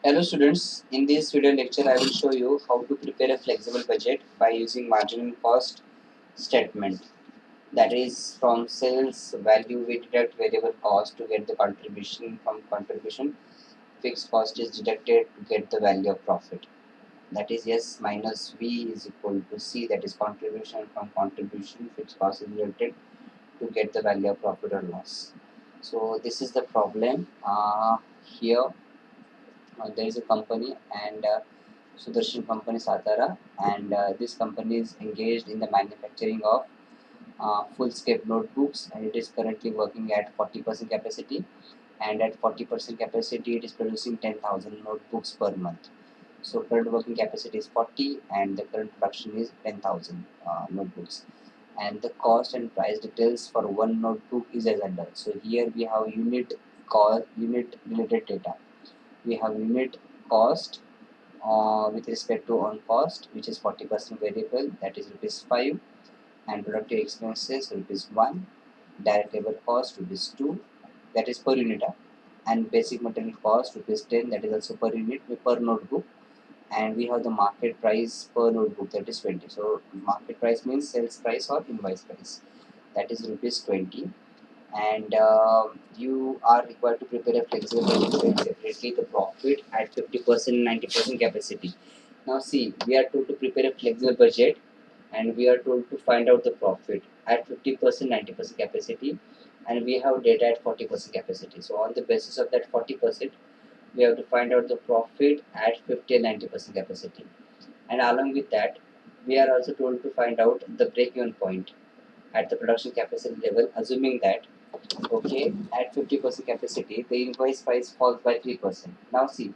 Hello students, in this video lecture I will show you how to prepare a flexible budget by using marginal cost statement. That is, from sales value we deduct variable cost to get the contribution. From contribution, fixed cost is deducted to get the value of profit. That is S minus V is equal to C, that is contribution. From contribution, fixed cost is deducted to get the value of profit or loss. So this is the problem. Here there is a company, and Sudarshan Company Satara, and this company is engaged in the manufacturing of full-scale notebooks, and it is currently working at 40% capacity, and at 40% capacity it is producing 10,000 notebooks per month. So current working capacity is 40 and the current production is 10,000 notebooks, and the cost and price details for one notebook is as under. So here we have unit related data. We have unit cost with respect to on cost, which is 40% variable, that is rupees 5, and productive expenses rupees 1, direct labor cost rupees 2, that is per unit, and basic material cost rupees 10, that is also per unit per notebook, and we have the market price per notebook, that is 20. So market price means sales price or invoice price, that is rupees 20, and you are required to prepare a flexible budget separately the profit at 50% 90% capacity. Now see, we are told to prepare a flexible budget, and we are told to find out the profit at 50% 90% capacity, and we have data at 40% capacity. So on the basis of that 40%, we have to find out the profit at 50 and 90% capacity, and along with that we are also told to find out the break-even point at the production capacity level, assuming that okay, at 50% capacity the invoice price falls by 3%. Now see,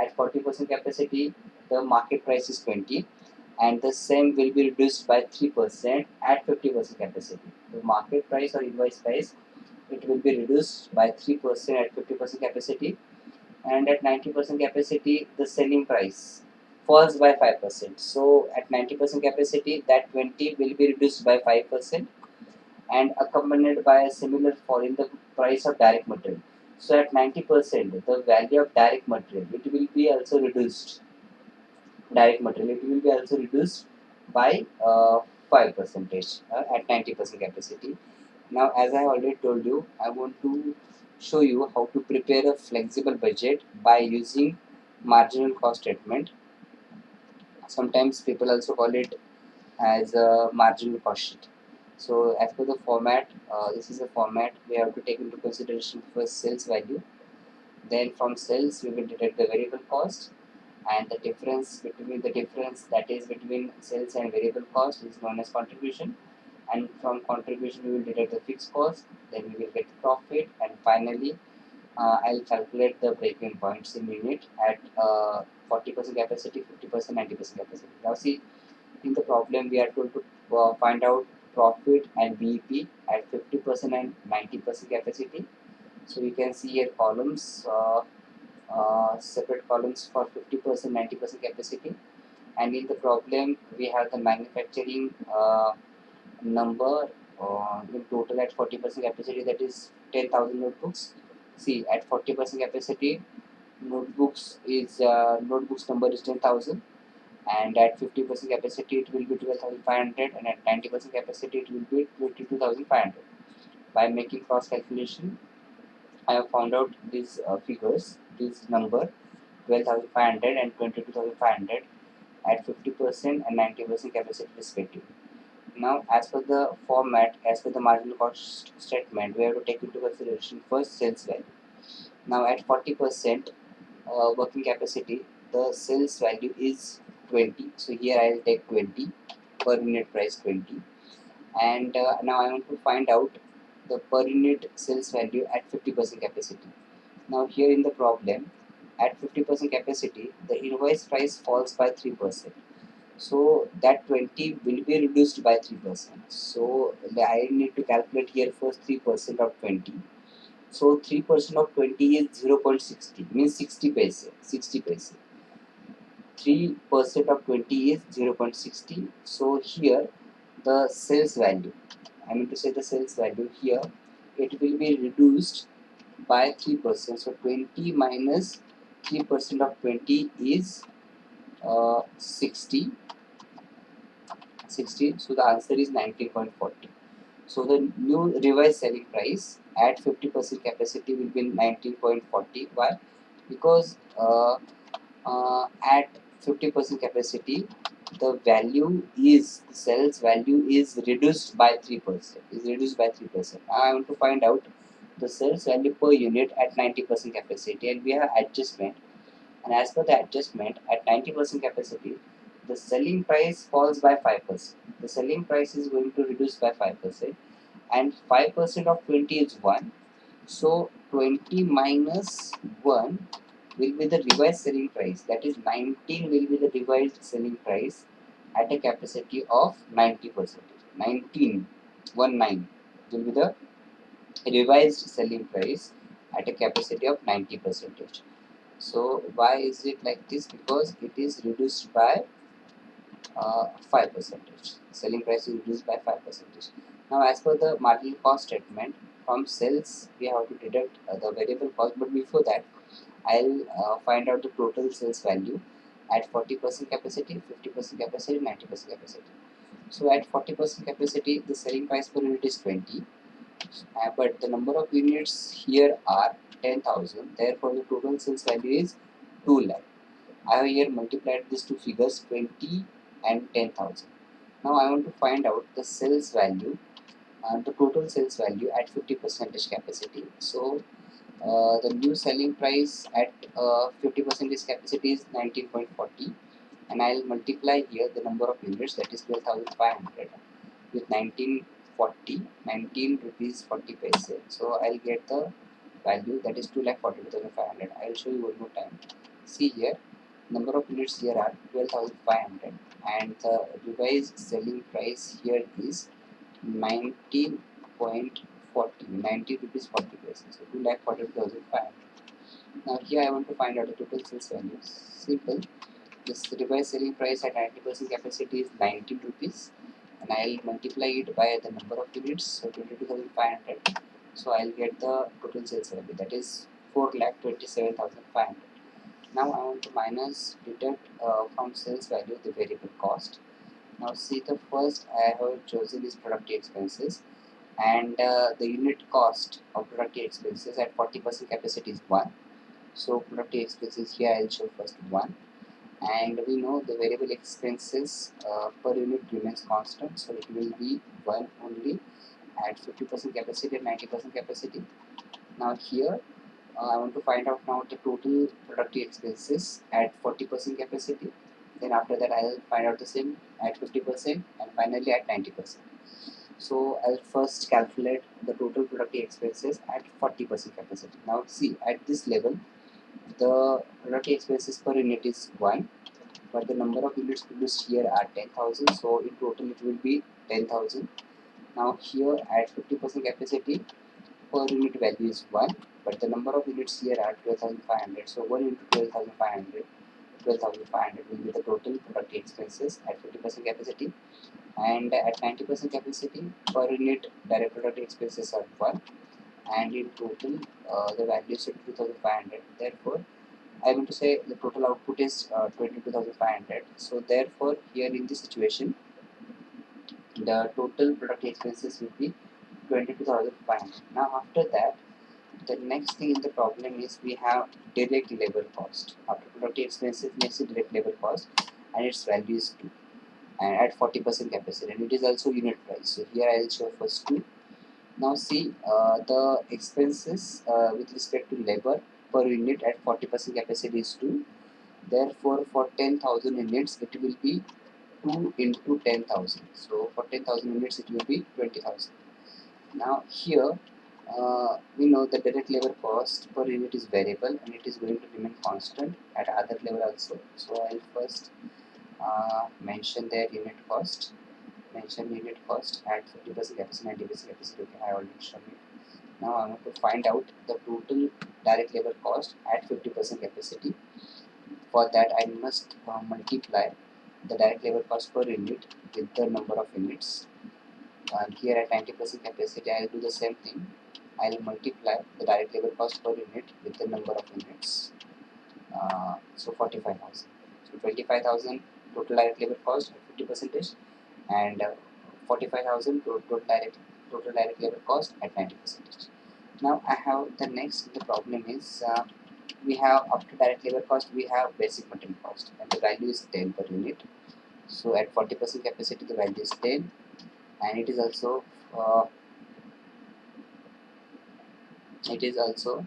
at 40% capacity the market price is 20, and the same will be reduced by 3% at 50% capacity. The market price or invoice price, it will be reduced by 3% at 50% capacity, and at 90% capacity the selling price falls by 5%. So at 90% capacity that 20 will be reduced by 5% and accompanied by a similar fall in the price of direct material. So at 90%, the value of direct material, it will be also reduced. Direct material, it will be also reduced by 5 percentage at 90% capacity. Now, as I already told you, I want to show you how to prepare a flexible budget by using marginal cost statement. Sometimes people also call it as a marginal cost sheet. So as per the format, this is a format we have to take into consideration first sales value. Then from sales we will deduct the variable cost, and the difference that is between sales and variable cost is known as contribution. And from contribution we will deduct the fixed cost. Then we will get the profit, and finally I'll calculate the break-even points in unit at 40% capacity, 50%, 90% capacity. Now see, in the problem we are told to find out profit and BEP at 50% and 90% capacity. So you can see here columns, separate columns for 50% 90% capacity, and in the problem we have the manufacturing number in total at 40% capacity, that is 10,000 notebooks. See, at 40% capacity notebooks number is 10,000, and at 50% capacity it will be 12,500, and at 90% capacity it will be 22,500. By making cross calculation, I have found out these figures, this number 12,500 and 22,500 at 50% and 90% capacity respectively. Now, as per the format, as per the marginal cost statement, we have to take into consideration first sales value. Now, at 40% working capacity, the sales value is 20. So here I will take 20 per unit price 20, and now I want to find out the per unit sales value at 50% capacity. Now here in the problem, at 50% capacity, the invoice price falls by 3%. So that 20 will be reduced by 3%. So I need to calculate here first 3% of 20. So 3% of 20 is 0.60, means 60 paise. 60 paise. 3% of 20 is 0.60. So here the sales value, I mean to say the sales value here, it will be reduced by 3%. So 20 minus 3% of 20 is 60. So the answer is 19.40. So the new revised selling price at 50% capacity will be 19.40. Why? Because at 50% capacity, the sales value is reduced by 3%. Is reduced by 3%. I want to find out the sales value per unit at 90% capacity, and we have adjustment. And as per the adjustment, at 90% capacity, the selling price falls by 5%. The selling price is going to reduce by 5%, and 5% of 20 is 1. So 20 minus 1 will be the revised selling price. That is 19 will be the revised selling price at a capacity of 90%. 19, 19 will be the revised selling price at a capacity of 90%. So why is it like this? Because it is reduced by 5%. Selling price is reduced by 5%. Now, as per the marginal cost statement, from sales we have to deduct the variable cost. But before that, I'll find out the total sales value at 40% capacity, 50% capacity, 90% capacity. So at 40% capacity, the selling price per unit is 20, but the number of units here are 10,000. Therefore, the total sales value is 2 lakh. I have here multiplied these two figures, 20 and 10,000. Now I want to find out the sales value, the total sales value at 50% capacity. So the new selling price at 50% capacity is 19.40, and I'll multiply here the number of units, that is 12,500, with 19 rupees 40 paise. So I'll get the value, that is 2,42,500. I'll show you one more time. See here, number of units here are 12,500, and the revised selling price here is 19.40, 90 rupees 40 paise. So 2,42,500. Now here I want to find out the total sales value. Simple. This revised selling price at 90% capacity is 19 rupees, and I'll multiply it by the number of units, so 22,500. So I'll get the total sales value, that is 4,27,500. Now I want to deduct from sales value the variable cost. Now see, the first I have chosen is productive expenses, and the unit cost of productive expenses at 40% capacity is 1. So productive expenses here I'll show first 1, and we know the variable expenses per unit remains constant, so it will be 1 only at 50% capacity and 90% capacity. Now here I want to find out now the total productive expenses at 40% capacity. Then after that I'll find out the same at 50% and finally at 90%. So I'll first calculate the total productive expenses at 40% capacity. Now see, at this level the productive expenses per unit is 1, but the number of units produced here are 10,000, so in total it will be 10,000. Now here at 50% capacity, per unit value is 1, but the number of units here are 12,500, so 1 into 12,500, 12,500 will be the total productive expenses at 50% capacity. And at 90% capacity, per unit direct productive expenses are 1, and in total the value is 22,500. Therefore I want to say the total output is 22,500. So therefore here in this situation, the total productive expenses will be 22,500. Now after that, the next thing in the problem is we have direct labor cost. After productive expenses, next is direct labor cost, and its value is 2, and at 40% capacity, and it is also unit price. So here I will show first 2. Now see, the expenses with respect to labor per unit at 40% capacity is 2. Therefore, for 10,000 units, it will be 2 into 10,000. So for 10,000 units, it will be 20,000. Now here, we know the direct labor cost per unit is variable, and it is going to remain constant at other level also. So I'll first mention their unit cost. Mention unit cost at 50% capacity, 90% capacity. Okay, I already shown it. Now I want to find out the total direct labor cost at 50% capacity. For that, I must multiply the direct labor cost per unit with the number of units. And here at 90% capacity, I will do the same thing. I will multiply the direct labor cost per unit with the number of units. So 45,000. So 25,000 total direct labor cost at 50 percentage, and 45,000 total direct labor cost at 90 percentage. Now I have the next. The problem is we have after direct labor cost we have basic material cost, and the value is 10 per unit. So at 40% capacity the value is 10, and uh, it is also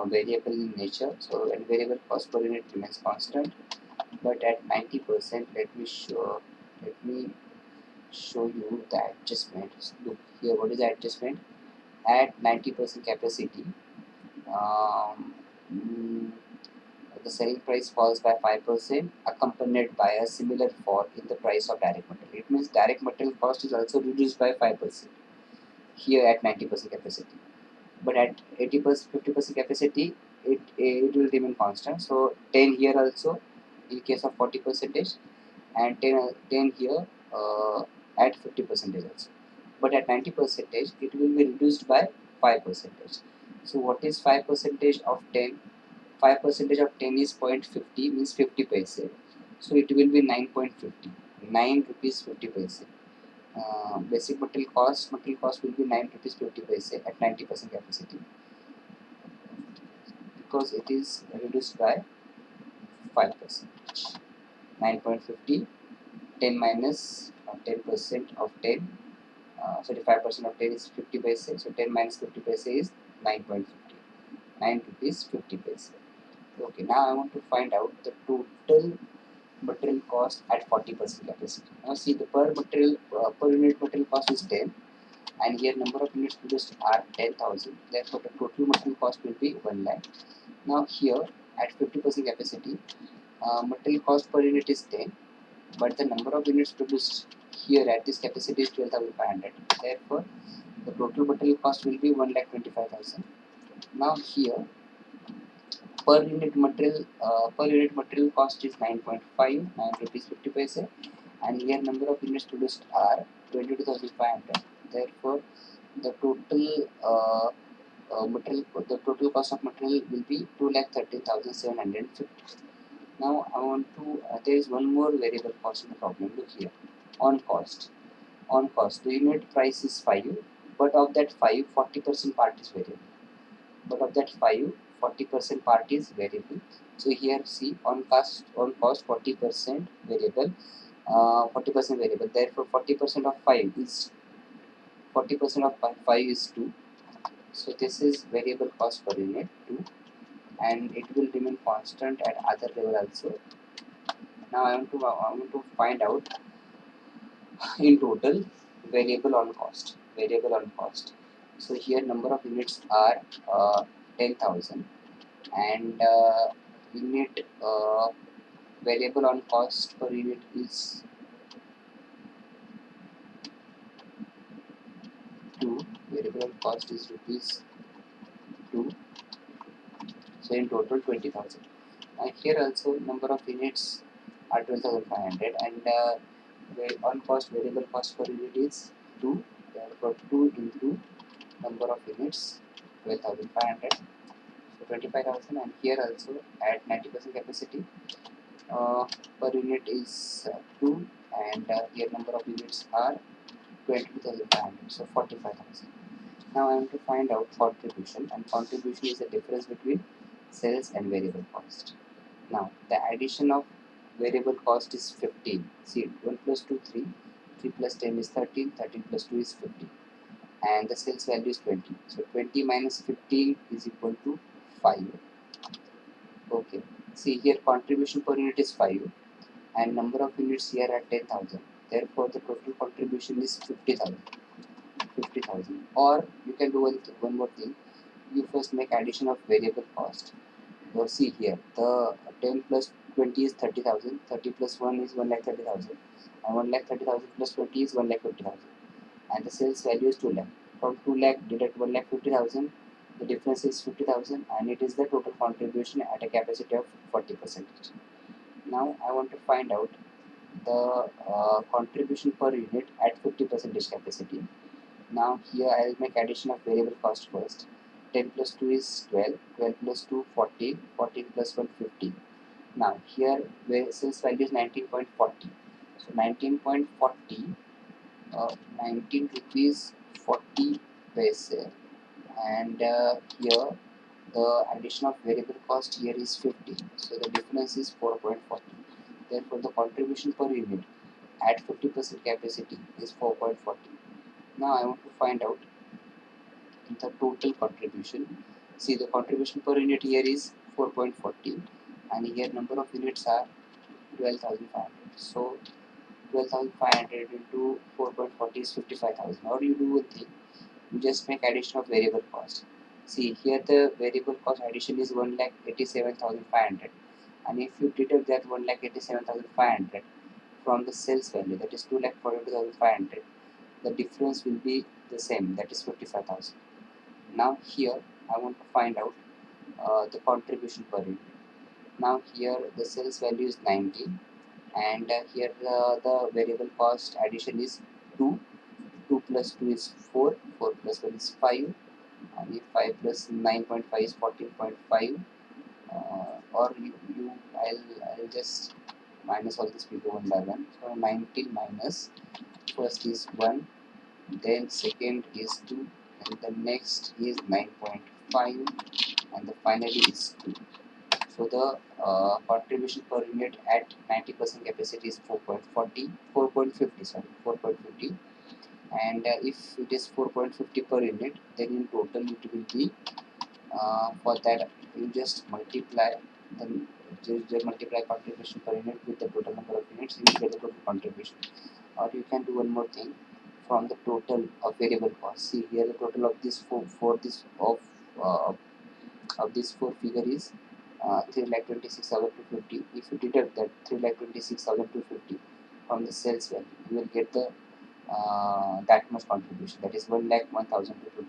variable in nature. So and variable cost per unit remains constant, but at 90%, let me show you the adjustment. Look here, what is the adjustment? At 90% capacity, um, mm, the selling price falls by 5%, accompanied by a similar fall in the price of direct material. It means direct material cost is also reduced by 5% here at 90% capacity. But at 80%, 50% capacity, it will remain constant. So 10 here also in case of 40 percentage, and 10 here at 50 percentage also. But at 90 percentage, it will be reduced by 5 percentage. So what is 5 percentage of 10? 5 percentage of 10 is 0.50, means 50 paise. So it will be 9.50, 9 rupees 50 paise. Basic material cost will be 9 rupees 50 paise at 90% capacity, because it is reduced by 5%. 9.50, 10 minus 10% of 10, sorry, 5% of 10 is 50 paise. So 10 minus 50 paise is 9.50, 9 rupees 50 paise. Okay, now I want to find out the total material cost at 40% capacity. Now see, the per unit material cost is 10, and here number of units produced are 10,000. Therefore, the total material cost will be 1 lakh. Now here at 50% capacity, material cost per unit is 10, but the number of units produced here at this capacity is 12,500. Therefore, the total material cost will be 1,25,000. Now here per unit material cost is 9.5, 9 rupees 50 paise, and here number of units produced are 22,500. Therefore, the the total cost of material will be 2,13,750. Now I want to there is one more variable cost in the problem. Look here, on cost. On cost, the unit price is 5, but of that 5, 40% part is variable. But of that 5, 40% part is variable. So here see, on cost 40% variable, 40% variable. Therefore 40% of 5 is 2. So this is variable cost per unit 2, and it will remain constant at other level also. Now I want to find out in total variable on cost. So here number of units are 10,000, and unit variable on cost per unit is 2. Variable on cost is rupees 2. So in total 20,000. Here also number of units are 12,500, and on cost variable cost per unit is 2. Therefore 2 into number of units 12,500, so 25,000. And here also at 90% capacity, per unit is 2, and here number of units are 22,500, so 45,000. Now I want to find out contribution, and contribution is the difference between sales and variable cost. Now the addition of variable cost is 15. See, 1 plus 2 3, 3 plus 10 is 13, 13 plus 2 is 15, and the sales value is 20. So 20 minus 15 is equal to 5. Okay. See here, contribution per unit is 5, and number of units here are 10,000. Therefore, the total contribution is 50,000. 50,000. Or you can do one more thing. You first make addition of variable cost. So see here, the 10 plus 20 is 30,000. 30 plus 1 is 1,30,000. And 1,30,000 plus 20 is 1,50,000. And the sales value is 2 lakh. From 2 lakh deduct 1,50,000, the difference is 50,000, and it is the total contribution at a capacity of 40%. Now I want to find out the contribution per unit at 50% capacity. Now here I will make addition of variable cost first. 10 plus 2 is 12, 12 plus 2 14, 14 plus 1 15. Now here where sales value is 19.40. So 19.40, 19 rupees 40 paise, and here the addition of variable cost here is 50. So the difference is 4.40. Therefore the contribution per unit at 50% capacity is 4.40. Now I want to find out the total contribution. See, the contribution per unit here is 4.40, and here number of units are 12,500. So 12,500 into 4.40 is 55,000. Or you do one thing, you just make addition of variable cost. See, here the variable cost addition is 1,87,500, and if you deduct that 1,87,500 from the sales value, that is 2,42,500, the difference will be the same, that is 55,000. Now here I want to find out the contribution per unit. Now here the sales value is 90, and here the variable cost addition is 2. 2 plus 2 is 4, 4 plus 1 is 5, and if 5 plus 9.5 is 14.5, or I'll just minus all these people one by one. So 19 minus, first is 1, then second is 2, and the next is 9.5, and the finally is 2. So the contribution per unit at 90% capacity is 4.40, 4.50, sorry, 4.50, and if it is 4.50 per unit, then in total it will be, for that you just multiply the just multiply contribution per unit with the total number of units, you will get the total contribution. Or you can do one more thing, from the total of variable cost. See here the total of this uh, this four figure is 3,26,250. If you deduct that 3,26,250 from the sales value, you will get the that much contribution, that is 1,01,250.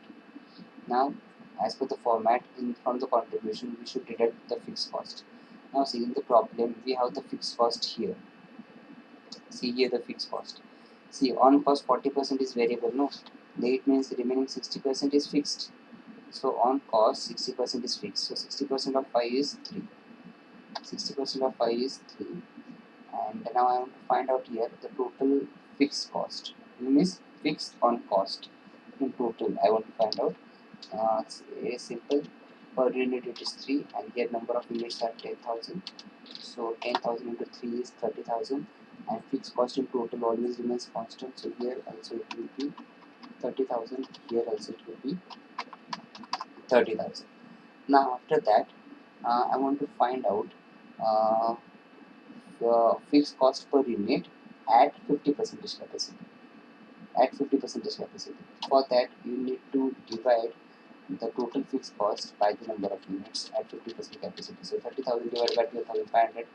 Now, as per the format, in from the contribution we should deduct the fixed cost. Now see, in the problem we have the fixed cost here. See here the fixed cost. See, on cost 40% is variable, no? Then it means the remaining 60% is fixed. So on cost 60% is fixed. So 60% of 5 is 3. 60% of 5 is 3. And now I want to find out here the total fixed cost. Means fixed on cost in total. I want to find out. It's a simple, per unit it is 3, and here number of units are 10,000. So 10,000 into 3 is 30,000, and fixed cost in total always remains constant. So here also it will be 30,000. Here also it will be 30,000. Now after that, I want to find out uh, the fixed cost per unit at 50% capacity. At 50% capacity. For that, you need to divide the total fixed cost by the number of units at 50% capacity. So 30,000 divided by 12,500,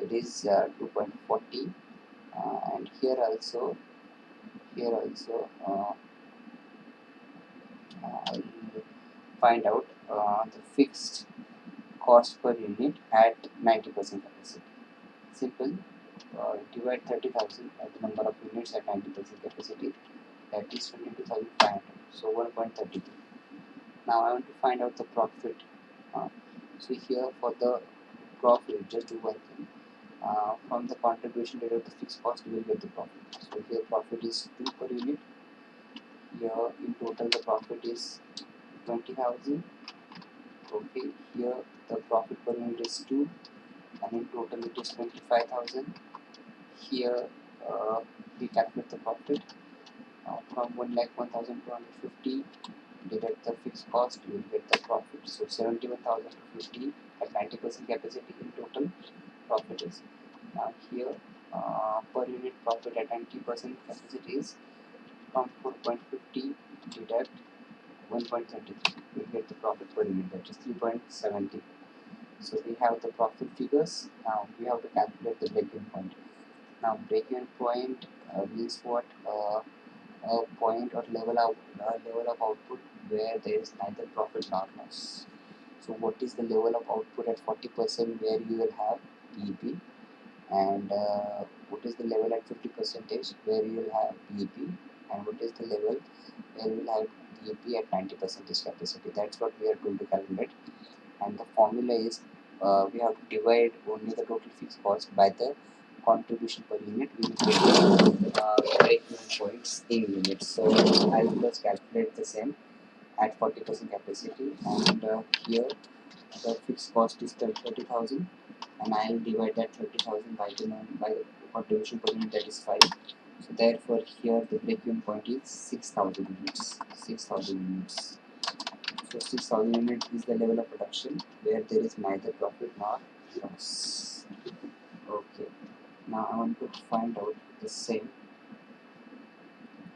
it is 2.40. And here also, I'll find out the fixed cost per unit at 90% capacity. Simple. Divide 30,000 by the number of units at 90% capacity, that is 22,500. So 1.32. Now I want to find out the profit. Uh, so here for the profit, just do one thing. From the contribution deduct the fixed cost, you will get the profit. So here profit is 2 per unit. Here in total the profit is 20,000. Okay, here the profit per unit is 2, and in total it is 25,000. Here we calculate the profit from 1,01,250. Deduct the fixed cost, you will get the profit. So 71,250 at 90% capacity in total profit is. Now here per unit profit at 90% capacity is from 4.50 deduct 1.33. We get the profit per unit, that is 3.70. So we have the profit figures. Now we have to calculate the break-even point. Now break-even point means what? A point or level of output where there is neither profit nor loss. So what is the level of output at 40% where you will have PEP, and what is the level at 50% where you will have PEP, and what is the level where you will have DAP at 90% capacity. That's what we are going to calculate. And the formula is we have to divide only the total fixed cost by the contribution per unit. We will get break-even points in units. So I will just calculate the same at 40% capacity, and here the fixed cost is 30,000, and I will divide that 30,000 by the contribution per unit, that is 5. So therefore here the break-even point is 6,000 units. 6,000 units. So 6,000 units is the level of production where there is neither profit nor loss. Okay. Now I want to find out the same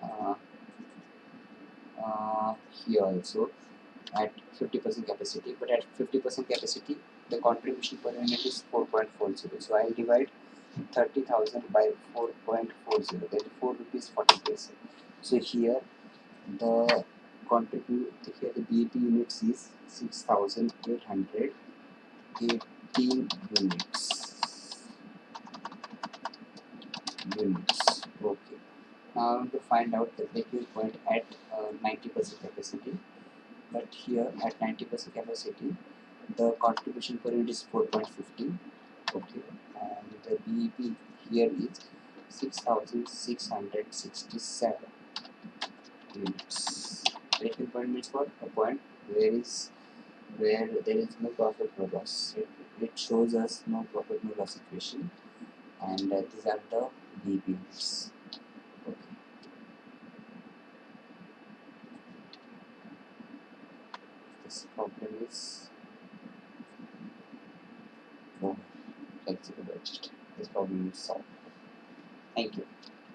uh, here also at 50% capacity, but at 50% capacity the contribution per unit is 4.40. So I will divide 30,000 by 4.40, that is 4 rupees 40 paise. So here the here the BEP units is 6,818 units. Okay. Now I want to find out the break-even point at 90% capacity. But here at 90% capacity, the contribution per unit is 4.50. Okay, and the BEP here is 6,667 units. Break-even point means what? A point where there is no profit, no loss. It shows us no profit, no loss equation, and these are the BEP units. Okay. This problem is no flexible budget. This problem is solved. Thank you.